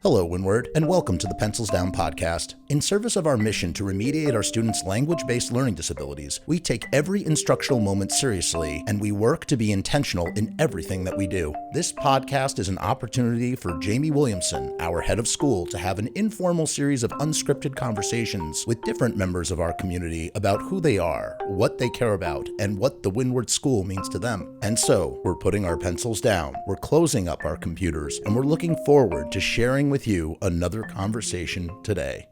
Hello, Windward, and welcome to the Pencils Down podcast. In service of our mission to remediate our students' language-based learning disabilities, we take every instructional moment seriously, and we work to be intentional in everything that we do. This podcast is an opportunity for Jamie Williamson, our head of school, to have an informal series of unscripted conversations with different members of our community about who they are, what they care about, and what the Windward School means to them. And so, we're putting our pencils down, we're closing up our computers, and we're looking forward to sharing with you another conversation today.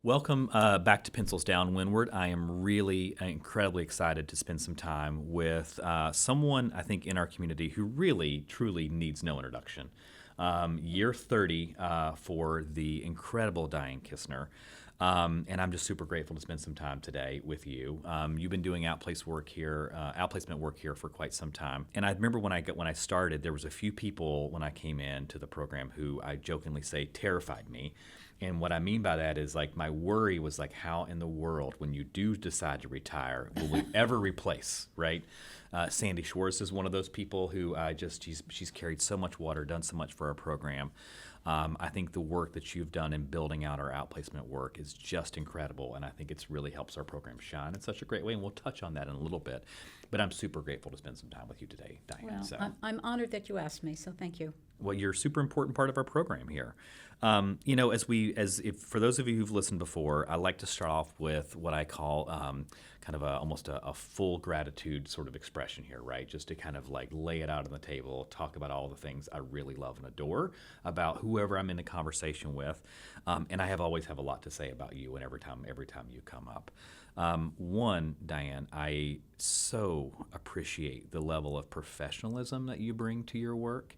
Welcome back to Pencils Down, Windward. I am really incredibly excited to spend some time with someone I think in our community who really, truly needs no introduction. Year 30 for the incredible Diane Kissner. And I'm just super grateful to spend some time today with you. You've been doing outplacement work here for quite some time. And I remember when I started, there was a few people when I came into the program who I jokingly say terrified me. And what I mean by that is like my worry was like, how in the world, when you do decide to retire, will we ever replace, right? Sandy Schwartz is one of those people who she's carried so much water, done so much for our program. I think the work that you've done in building out our outplacement work is just incredible, and I think it's really helps our program shine in such a great way, and we'll touch on that in a little bit. But I'm super grateful to spend some time with you today, Diane. Well, I'm honored that you asked me, so thank you. Well, you're a super important part of our program here. For those of you who've listened before, I like to start off with what I call almost a full gratitude sort of expression here, right? Just to kind of like lay it out on the table, talk about all the things I really love and adore about whoever I'm in a conversation with, and I always have a lot to say about you, and every time you come up. One, Diane, I so appreciate the level of professionalism that you bring to your work.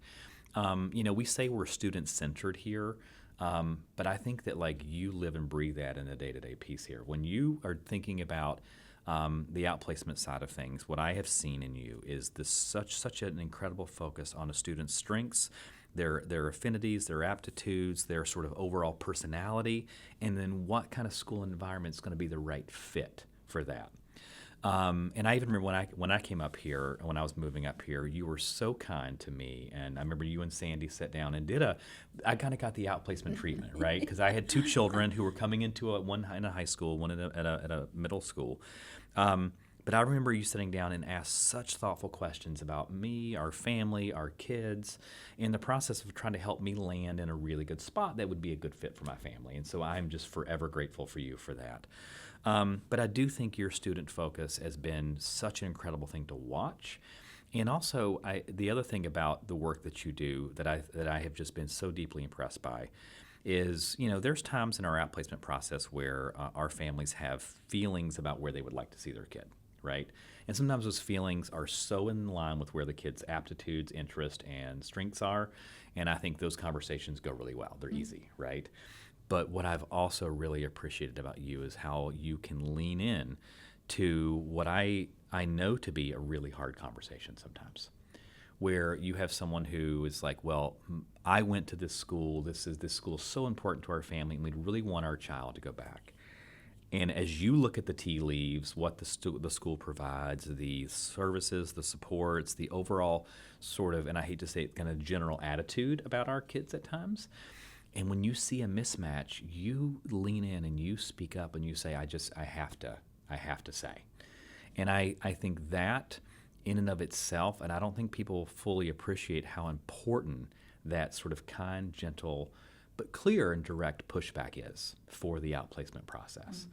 We say we're student-centered here, but I think that like you live and breathe that in the day-to-day piece here. When you are thinking about the outplacement side of things, what I have seen in you is this such an incredible focus on a student's strengths, their affinities, their aptitudes, their sort of overall personality, and then what kind of school environment is going to be the right fit for that. And I even remember when I came up here, when I was moving up here, you were so kind to me. And I remember you and Sandy sat down and I kind of got the outplacement treatment, right? Because I had two children who were coming into one in a high school, one at a middle school. But I remember you sitting down and asked such thoughtful questions about me, our family, our kids, in the process of trying to help me land in a really good spot that would be a good fit for my family. And so I'm just forever grateful for you for that. But I do think your student focus has been such an incredible thing to watch. And also, the other thing about the work that you do that I have just been so deeply impressed by is, there's times in our outplacement process where our families have feelings about where they would like to see their kid, right? And sometimes those feelings are so in line with where the kid's aptitudes, interests, and strengths are. And I think those conversations go really well. They're easy, right? But what I've also really appreciated about you is how you can lean in to what I know to be a really hard conversation sometimes, where you have someone who is like, well, I went to this school. This school is so important to our family, and we'd really want our child to go back. And as you look at the tea leaves, what the school provides, the services, the supports, the overall sort of, and I hate to say it, kind of general attitude about our kids at times, and when you see a mismatch, you lean in and you speak up and you say, I have to say. And I think that in and of itself, and I don't think people fully appreciate how important that sort of kind, gentle, but clear and direct pushback is for the outplacement process.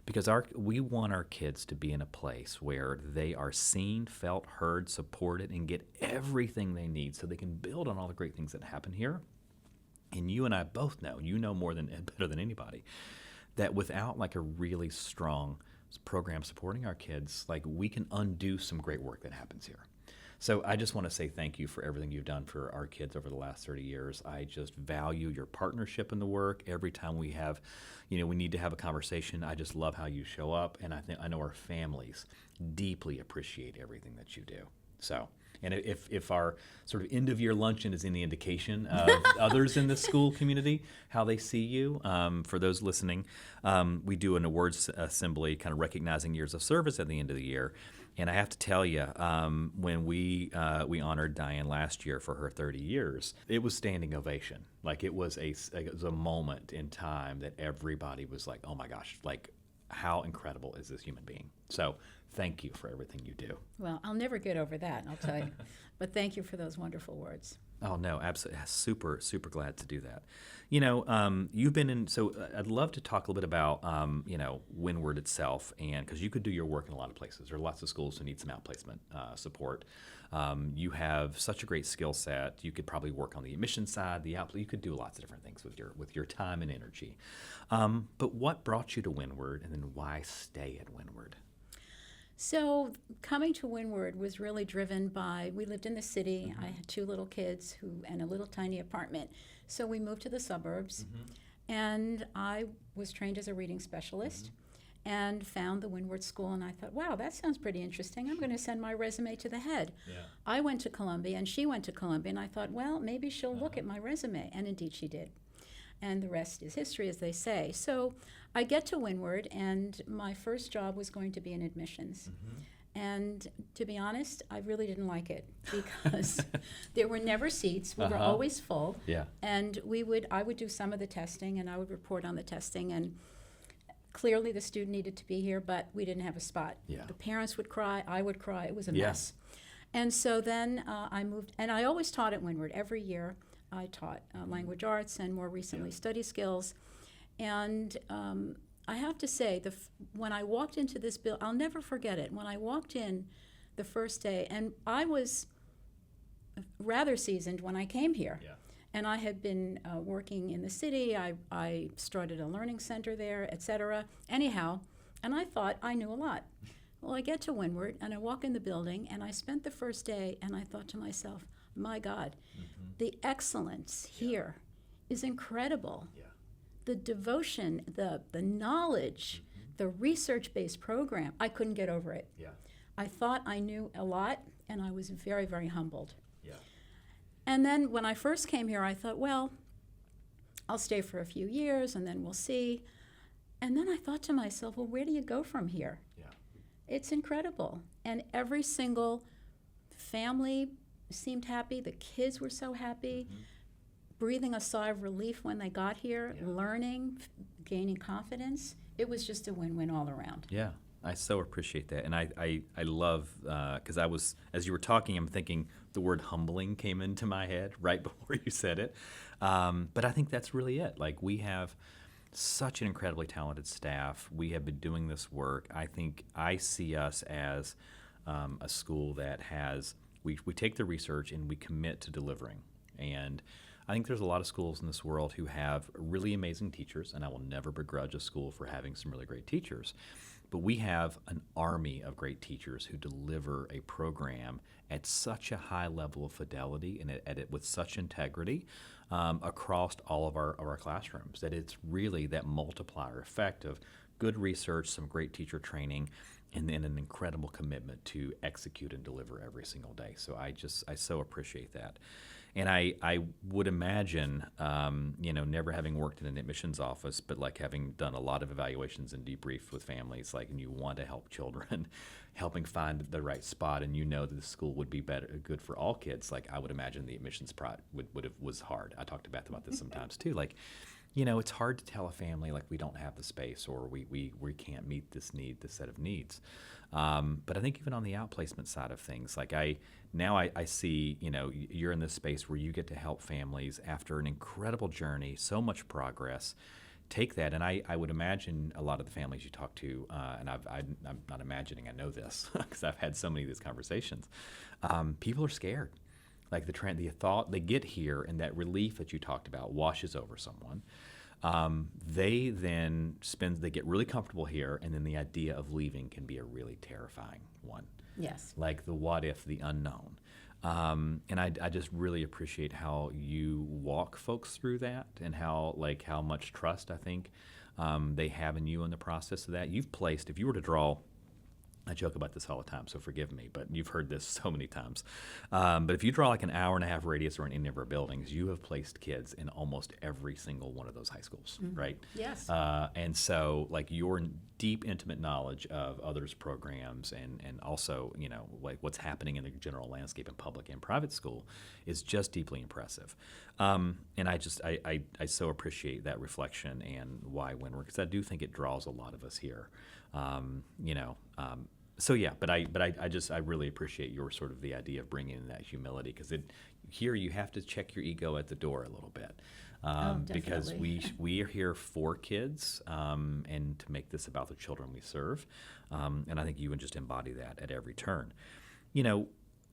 Because we want our kids to be in a place where they are seen, felt, heard, supported, and get everything they need so they can build on all the great things that happen here. And you and I both know, better than anybody, that without like a really strong program supporting our kids, like we can undo some great work that happens here. So I just want to say thank you for everything you've done for our kids over the last 30 years. I just value your partnership in the work. Every time we have, we need to have a conversation, I just love how you show up. And I know our families deeply appreciate everything that you do. So And if our sort of end of year luncheon is any indication of others in the school community, how they see you, for those listening, we do an awards assembly kind of recognizing years of service at the end of the year. And I have to tell you, when we honored Diane last year for her 30 years, it was standing ovation. Like it was a moment in time that everybody was like, oh my gosh, like how incredible is this human being? So thank you for everything you do. Well, I'll never get over that, I'll tell you. But thank you for those wonderful words. Oh, no, absolutely. Super, super glad to do that. You know, you've been in, so I'd love to talk a little bit about, Windward itself, and because you could do your work in a lot of places. There are lots of schools who need some outplacement support. You have such a great skill set. You could probably work on the admission side, you could do lots of different things with your time and energy. But what brought you to Windward, and then why stay at Windward? So coming to Windward was really driven by, we lived in the city. I had 2 little kids and a little tiny apartment. So we moved to the suburbs, and I was trained as a reading specialist and found the Windward School, and I thought, wow, that sounds pretty interesting. I'm going to send my resume to the head. Yeah. I went to Columbia, and she went to Columbia, and I thought, well, maybe she'll look at my resume, and indeed she did. And the rest is history, as they say. So I get to Windward, and my first job was going to be in admissions. And to be honest, I really didn't like it because there were never seats. We were always full. Yeah. And I would do some of the testing, and I would report on the testing. And clearly the student needed to be here, but we didn't have a spot. Yeah. The parents would cry. I would cry. It was a mess. And so then I moved, and I always taught at Windward every year. I taught language arts and more recently study skills. And I have to say, when I walked into this building, I'll never forget it. When I walked in the first day, and I was rather seasoned when I came here. Yeah. And I had been working in the city. I started a learning center there, et cetera. Anyhow, and I thought I knew a lot. Well, I get to Windward, and I walk in the building, and I spent the first day, and I thought to myself, my God, the excellence here is incredible. Yeah. The devotion, the knowledge, the research-based program, I couldn't get over it. Yeah. I thought I knew a lot, and I was very, very humbled. Yeah. And then when I first came here, I thought, well, I'll stay for a few years, and then we'll see. And then I thought to myself, well, where do you go from here? Yeah. It's incredible. And every single family seemed happy. The kids were so happy, breathing a sigh of relief when they got here, learning, gaining confidence. It was just a win-win all around. Yeah, I so appreciate that. And I love, because as you were talking, I'm thinking the word humbling came into my head right before you said it. But I think that's really it. Like, we have such an incredibly talented staff. We have been doing this work. I see us as a school that has, we take the research and we commit to delivering. And I think there's a lot of schools in this world who have really amazing teachers, and I will never begrudge a school for having some really great teachers. But we have an army of great teachers who deliver a program at such a high level of fidelity and at it with such integrity across all of our classrooms that it's really that multiplier effect of good research, some great teacher training, and then an incredible commitment to execute and deliver every single day. So I so appreciate that. And I would imagine, never having worked in an admissions office, but like having done a lot of evaluations and debrief with families, like, and you want to help children, helping find the right spot, and you know that the school would be good for all kids. Like, I would imagine the admissions was hard. I talk to Beth about this sometimes too. Like, it's hard to tell a family, like, we don't have the space or we can't meet this set of needs. But I think even on the outplacement side of things, like I see, you're in this space where you get to help families after an incredible journey, so much progress, take that. And I would imagine a lot of the families you talk to, and I'm not imagining, I know this because I've had so many of these conversations, people are scared. Like the thought they get here and that relief that you talked about washes over someone. They get really comfortable here, and then the idea of leaving can be a really terrifying one. Yes. Like the what if, the unknown. And I just really appreciate how you walk folks through that, and how much trust I think they have in you in the process of that. You've placed, if you were to draw I joke about this all the time, so forgive me, but you've heard this so many times. But if you draw like an hour and a half radius around any of our buildings, you have placed kids in almost every single one of those high schools, right? Yes. And so like your deep, intimate knowledge of others' programs and also, like what's happening in the general landscape in public and private school is just deeply impressive. And I so appreciate that reflection and why Windward, because I do think it draws a lot of us here. So yeah, but I really appreciate your sort of the idea of bringing in that humility, because here you have to check your ego at the door a little bit, because we are here for kids and to make this about the children we serve, and I think you would just embody that at every turn.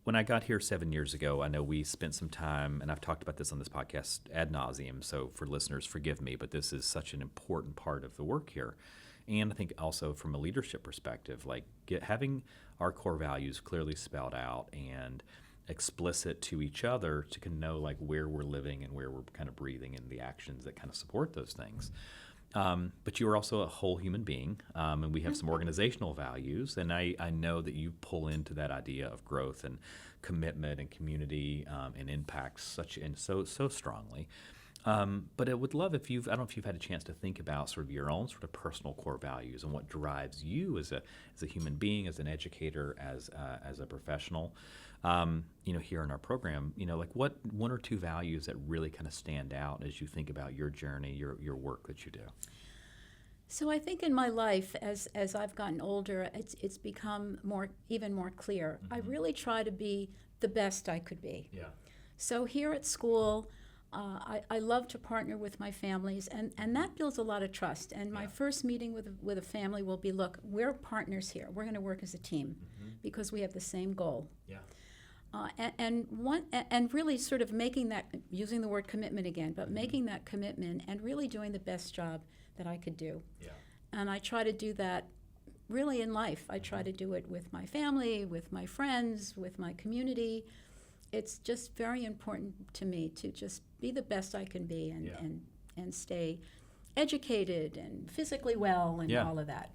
When I got here 7 years ago, I know we spent some time, and I've talked about this on this podcast ad nauseum, so for listeners, forgive me, but this is such an important part of the work here. And I think also from a leadership perspective, like having our core values clearly spelled out and explicit to each other to kind of know like where we're living and where we're kind of breathing and the actions that kind of support those things. But you are also a whole human being, and we have some organizational values, and I know that you pull into that idea of growth and commitment and community and impact so strongly. But I would love I don't know if you've had a chance to think about sort of your own sort of personal core values and what drives you as a human being, as an educator, as a professional. Here in our program, like what one or two values that really kind of stand out as you think about your journey, your work that you do. So I think in my life, as I've gotten older, it's become even more clear. Mm-hmm. I really try to be the best I could be. Yeah. So here at school, I love to partner with my families, and that builds a lot of trust. And my first meeting with a family will be, look, we're partners here. We're going to work as a team because we have the same goal. Yeah. And really sort of making that, using the word commitment again, but making that commitment and really doing the best job that I could do. Yeah. And I try to do that really in life. I try to do it with my family, with my friends, with my community. It's just very important to me to just be the best I can be and stay educated and physically well and all of that.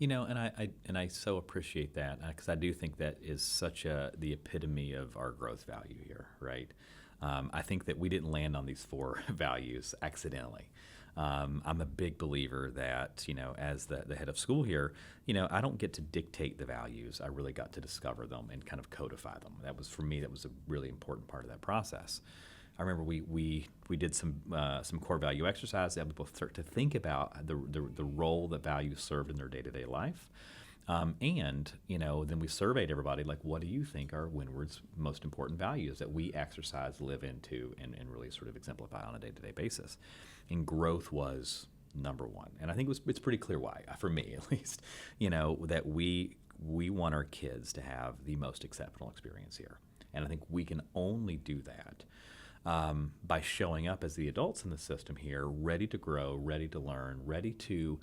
And I so appreciate that, because I do think that is such the epitome of our growth value here, right? I think that we didn't land on these 4 values accidentally. I'm a big believer that, as the head of school here, I don't get to dictate the values. I really got to discover them and kind of codify them. For me, that was a really important part of that process. I remember we did some core value exercise that people start to think about the role that values served in their day-to-day life. And then we surveyed everybody, like, what do you think are Windward's most important values that we exercise, live into, and really sort of exemplify on a day-to-day basis? And growth was number 1. And I think it's pretty clear why, for me at least, that we want our kids to have the most exceptional experience here. And I think we can only do that by showing up as the adults in the system here, ready to grow, ready to learn, ready to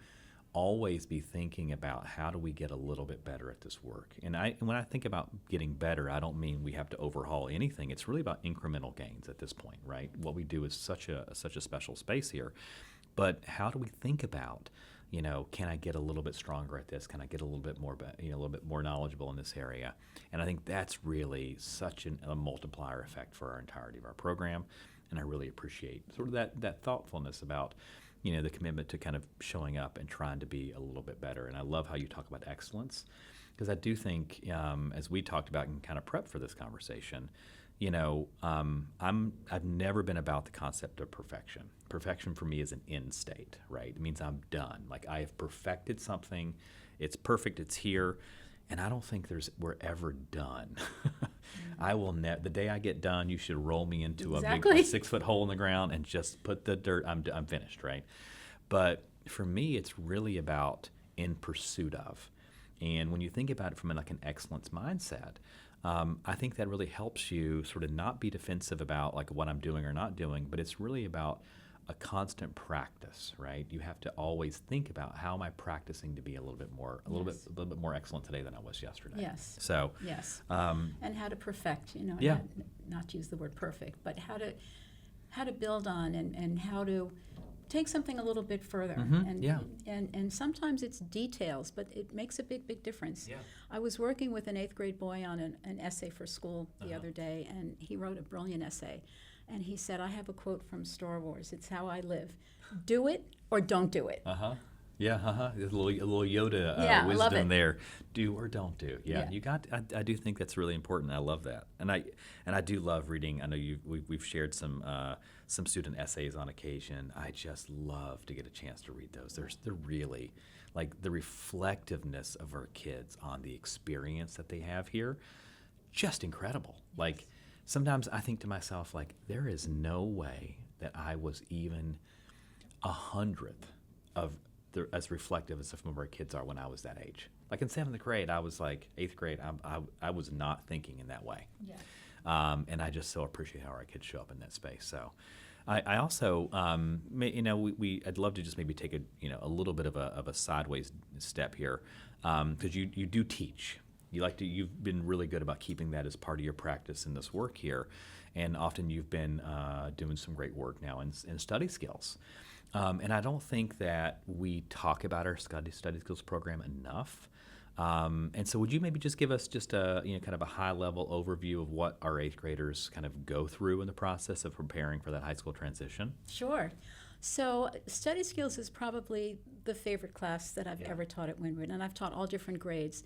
always be thinking about how do we get a little bit better at this work. And when I think about getting better, I don't mean we have to overhaul anything. It's really about incremental gains at this point, right? What we do is such a special space here. But how do we think about, can I get a little bit stronger at this? Can I get a little bit more, a little bit more knowledgeable in this area? And I think that's really such a multiplier effect for our entirety of our program. And I really appreciate sort of that thoughtfulness about, the commitment to kind of showing up and trying to be a little bit better. And I love how you talk about excellence, because I do think, as we talked about and kind of prep for this conversation, I've never been about the concept of perfection. Perfection for me is an end state, right? It means I'm done. Like, I have perfected something. It's perfect. It's here. And I don't think we're ever done. I will the day I get done, you should roll me into a big 6-foot hole in the ground and just put the dirt. I'm finished, right? But for me, it's really about in pursuit of. And when you think about it from an excellence mindset, I think that really helps you sort of not be defensive about like what I'm doing or not doing, but it's really about a constant practice, right? You have to always think about, how am I practicing to be a little bit more excellent today than I was yesterday. Yes. So yes. And how to perfect, not to use the word perfect, but how to build on and how to take something a little bit further. And sometimes it's details, but it makes a big difference. Yeah. I was working with an 8th grade boy on an essay for school the other day, and he wrote a brilliant essay. And he said, I have a quote from Star Wars. It's how I live. Do it or don't do it. Yeah, There's a little Yoda wisdom there. Do or don't do. Yeah. You got. I do think that's really important. I love that, and I do love reading. I know we've shared some student essays on occasion. I just love to get a chance to read those. They're really like the reflectiveness of our kids on the experience that they have here, just incredible. Like sometimes I think to myself, like there is no way that I was even 100th of as reflective as some of our kids are when I was that age. Like in 7th grade, I was like 8th grade. I was not thinking in that way. Yeah. And I just so appreciate how our kids show up in that space. So, I also, I'd love to just maybe take a little bit of a sideways step here, because you do teach. You've been really good about keeping that as part of your practice in this work here, and often you've been doing some great work now in study skills. And I don't think that we talk about our study skills program enough. And so would you maybe just give us just a kind of a high level overview of what our 8th graders kind of go through in the process of preparing for that high school transition? Sure. So study skills is probably the favorite class that I've ever taught at Windward, and I've taught all different grades.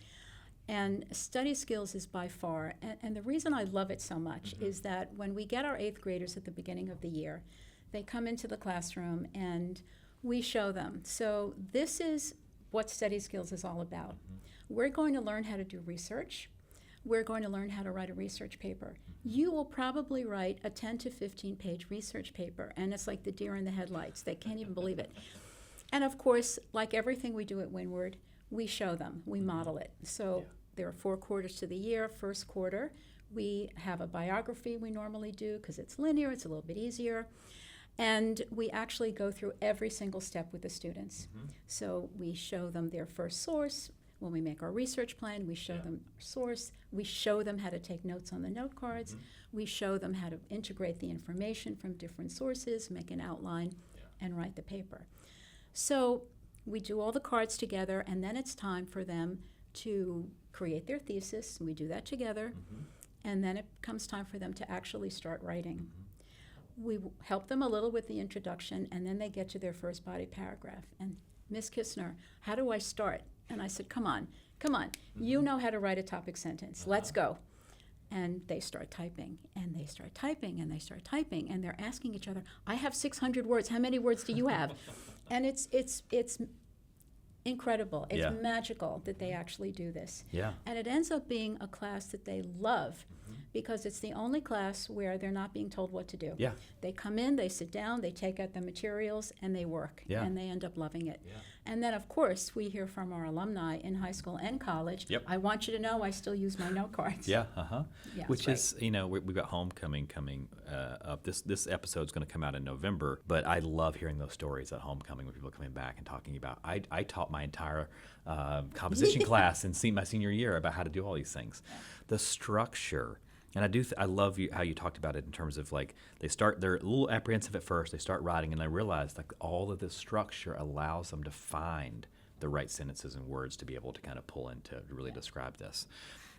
And study skills is by far, and the reason I love it so much is that when we get our 8th graders at the beginning of the year, they come into the classroom and we show them. So this is what study skills is all about. We're going to learn how to do research. We're going to learn how to write a research paper. You will probably write a 10 to 15 page research paper, and it's like the deer in the headlights. They can't even believe it. And of course, like everything we do at Windward, we show them, we model it. So there are 4 quarters to the year. First quarter, we have a biography we normally do because it's linear, it's a little bit easier. And we actually go through every single step with the students. So we show them their first source. When we make our research plan, we show them our source. We show them how to take notes on the note cards. We show them how to integrate the information from different sources, make an outline, and write the paper. So we do all the cards together, and then it's time for them to create their thesis. We do that together. And then it comes time for them to actually start writing. We help them a little with the introduction, and then they get to their first body paragraph. And Miss Kissner, how do I start? And I said, come on. You know how to write a topic sentence. Let's go. And they start typing, and they start typing, and they start typing, and they're asking each other, I have 600 words. How many words do you have? And it's incredible. It's magical that they actually do this. And it ends up being a class that they love, because it's the only class where they're not being told what to do. They come in, they sit down, they take out the materials, and they work, and they end up loving it. And then, of course, we hear from our alumni in high school and college, I want you to know I still use my note cards. Which is, we've got homecoming coming up. This episode's going to come out in November, but I love hearing those stories at homecoming when people are coming back and talking about, I taught my entire composition class in my senior year about how to do all these things. The structure. And I love how you talked about it in terms of like they're a little apprehensive at first, they start writing, and they realize like all of this structure allows them to find the right sentences and words to be able to kind of pull in to really describe this.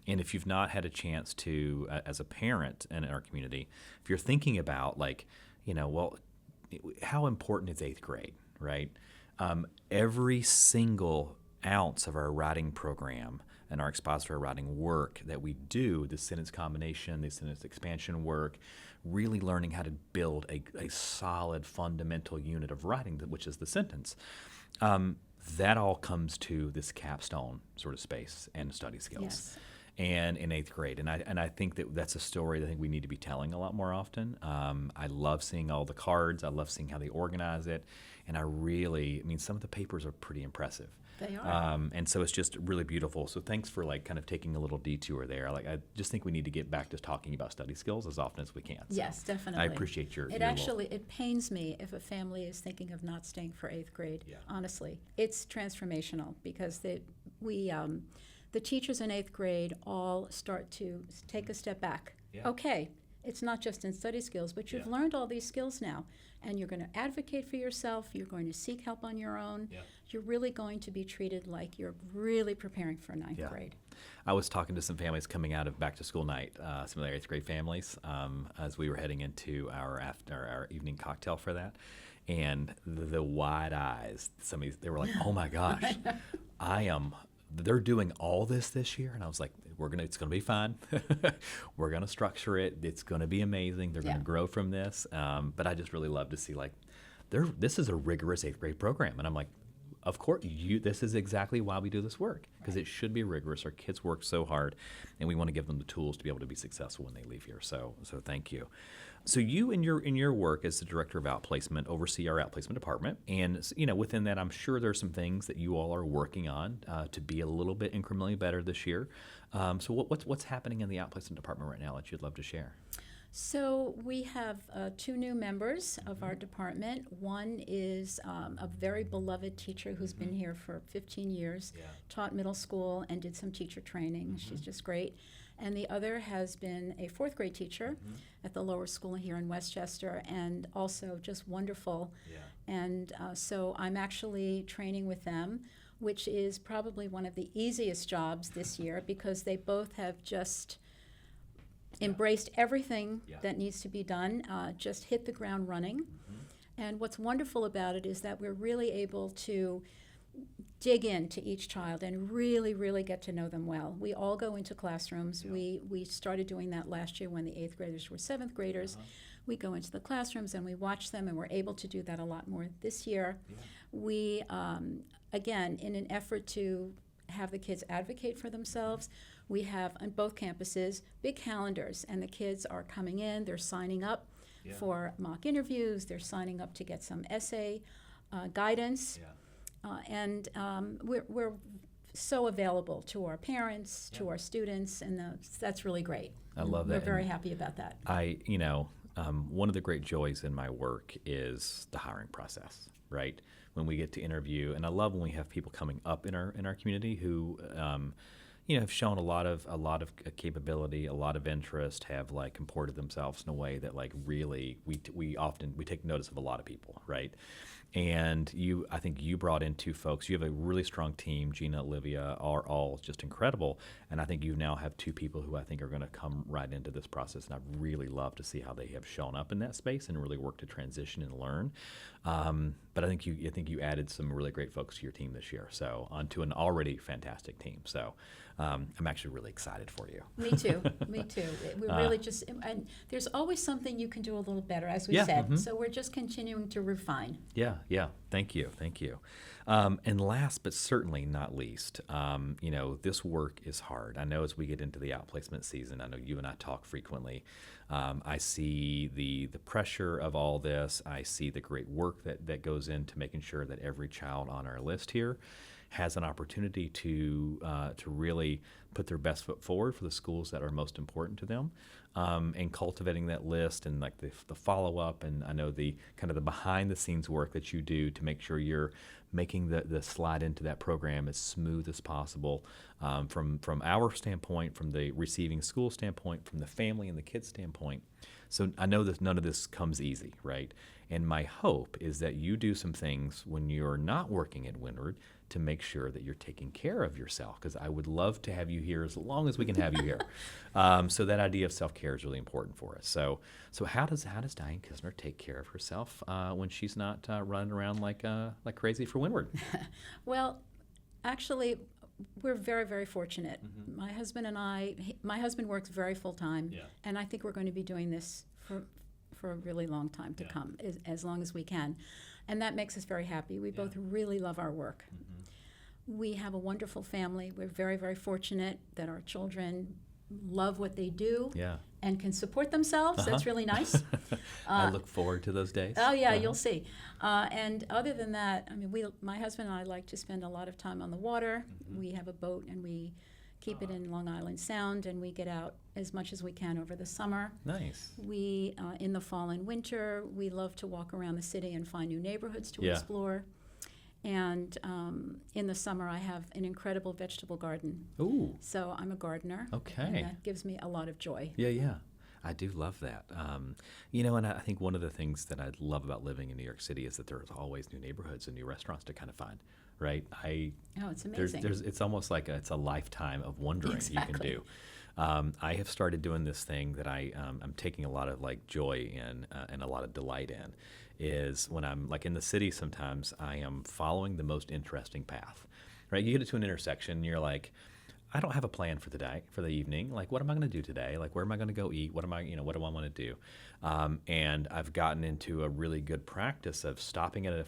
And if you've not had a chance to, as a parent in our community, if you're thinking about like, how important is 8th grade, right? Every single ounce of our writing program and our expository writing work that we do, the sentence combination, the sentence expansion work, really learning how to build a solid fundamental unit of writing, which is the sentence. That all comes to this capstone sort of space and study skills. And in 8th grade. And I think that's a story that I think we need to be telling a lot more often. I love seeing all the cards. I love seeing how they organize it. And some of the papers are pretty impressive. They are. And so it's just really beautiful. So thanks for like kind of taking a little detour there. Like I just think we need to get back to talking about study skills as often as we can. So yes, definitely. I appreciate your it pains me if a family is thinking of not staying for 8th grade. Honestly, it's transformational because the teachers in 8th grade all start to take a step back. Okay, It's not just in study skills, but you've learned all these skills now, and you're going to advocate for yourself. You're going to seek help on your own. You're really going to be treated like you're really preparing for ninth grade. I was talking to some families coming out of back to school night, some of their 8th grade families, as we were heading into our evening cocktail for that. And the wide eyes, some of these, they were like, "Oh my gosh, they're doing all this year," and I was like, "It's gonna be fine. We're gonna structure it. It's gonna be amazing. They're gonna grow from this." But I just really love to see this is a rigorous 8th grade program, and I'm like, of course, this is exactly why we do this work, because it should be rigorous. Our kids work so hard, and we want to give them the tools to be able to be successful when they leave here. So thank you. So you, in your work as the director of outplacement, oversee our outplacement department, and within that, I'm sure there's some things that you all are working on to be a little bit incrementally better this year. So what's happening in the outplacement department right now that you'd love to share? So we have 2 new members of our department. One is a very beloved teacher who's been here for 15 years, taught middle school and did some teacher training. She's just great. And the other has been a 4th grade teacher at the lower school here in Westchester, and also just wonderful. And so I'm actually training with them, which is probably one of the easiest jobs this year, because they both have just embraced everything that needs to be done, just hit the ground running. And what's wonderful about it is that we're really able to dig into each child and really, really get to know them well. We all go into classrooms. We started doing that last year when the 8th graders were 7th graders. We go into the classrooms and we watch them, and we're able to do that a lot more this year. We, again, in an effort to have the kids advocate for themselves, we have on both campuses big calendars, and the kids are coming in, they're signing up for mock interviews, they're signing up to get some essay guidance, and we're so available to our parents, to our students, and that's really great. I love that. We're very happy about that. One of the great joys in my work is the hiring process, right? When we get to interview, and I love when we have people coming up in our community who have shown a lot of capability, a lot of interest, have comported themselves in a way that really we take notice of a lot of people, right? And I think you brought in 2 folks. You have a really strong team. Gina, Olivia are all just incredible. And I think you now have 2 people who I think are going to come right into this process. And I really love to see how they have shown up in that space and really work to transition and learn. But I think you added some really great folks to your team this year. So onto an already fantastic team. So I'm actually really excited for you. Me too. Me too. We're really just, and there's always something you can do a little better, as we said. So we're just continuing to refine. Yeah. Thank you. And last but certainly not least, this work is hard. I know as we get into the outplacement season, I know you and I talk frequently. I see the pressure of all this. I see the great work that goes into making sure that every child on our list here has an opportunity to really put their best foot forward for the schools that are most important to them, and cultivating that list and the follow-up, and I know the kind of the behind-the-scenes work that you do to make sure you're making the slide into that program as smooth as possible, from our standpoint, from the receiving school standpoint, from the family and the kids standpoint. So I know that none of this comes easy, right? And my hope is that you do some things when you're not working at Windward to make sure that you're taking care of yourself, because I would love to have you here as long as we can have you here. So that idea of self-care is really important for us. So how does Diane Kissner take care of herself when she's not running around like crazy for Windward? Well, actually, we're very, very fortunate. My husband and my husband works very full-time, and I think we're going to be doing this for a really long time to come, as long as we can. And that makes us very happy. We both really love our work. We have a wonderful family. We're very, very fortunate that our children love what they do and can support themselves. That's really nice. I look forward to those days. Oh, yeah, you'll see. And other than that, I mean, my husband and I like to spend a lot of time on the water. We have a boat, and we keep it in Long Island Sound, and we get out as much as we can over the summer. Nice. We, in the fall and winter, we love to walk around the city and find new neighborhoods to explore. And in the summer, I have an incredible vegetable garden. Ooh. So I'm a gardener. Okay. And that gives me a lot of joy. Yeah. I do love that. And I think one of the things that I love about living in New York City is that there's always new neighborhoods and new restaurants to kind of find, right? Oh, it's amazing. It's almost like it's a lifetime of wondering you can do. I have started doing this thing that I'm taking a lot of like joy in and a lot of delight in, is when I'm like in the city sometimes I am following the most interesting path, right? You get to an intersection and you're like, I don't have a plan for the day, for the evening. Like, what am I going to do today? Like, where am I going to go eat? What do I want to do? And I've gotten into a really good practice of stopping at a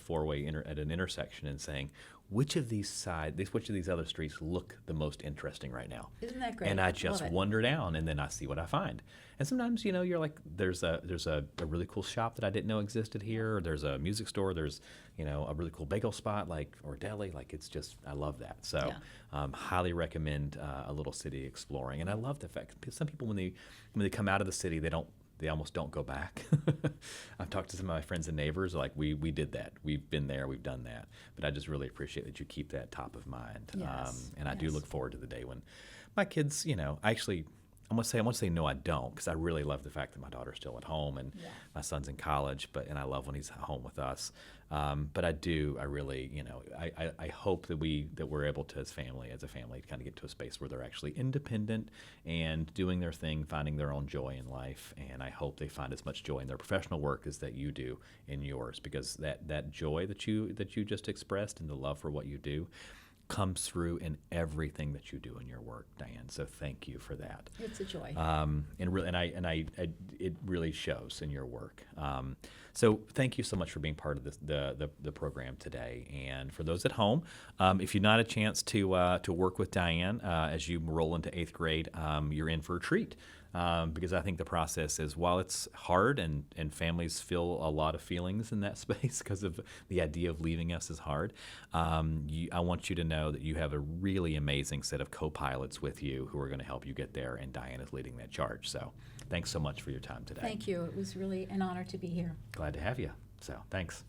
at an intersection and saying, which of these other streets look the most interesting right now? Isn't that great? And I just Love it. wander down, and then I see what I find. And sometimes, you're like, there's a really cool shop that I didn't know existed here. Or there's a music store. There's, a really cool bagel spot, or deli. Like, it's just, I love that. So, highly recommend a little city exploring. And I love the fact some people when they come out of the city, they almost don't go back. I've talked to some of my friends and neighbors, like, we did that. We've been there, we've done that. But I just really appreciate that you keep that top of mind. Yes, And I do look forward to the day when my kids, I want to say no, I don't, because I really love the fact that my daughter's still at home and my son's in college, and I love when he's home with us. But I really, I hope that we're able to, as a family, kind of get to a space where they're actually independent and doing their thing, finding their own joy in life. And I hope they find as much joy in their professional work as that you do in yours, because that joy that you just expressed and the love for what you do comes through in everything that you do in your work, Diane. So thank you for that. It's a joy. It really shows in your work. So thank you so much for being part of the program today. And for those at home, if you've not had a chance to work with Diane as you roll into 8th grade, you're in for a treat. Because I think the process is, while it's hard and families feel a lot of feelings in that space because of the idea of leaving us is hard, I want you to know that you have a really amazing set of co-pilots with you who are going to help you get there, and Diane is leading that charge. So thanks so much for your time today. Thank you. It was really an honor to be here. Glad to have you. So thanks.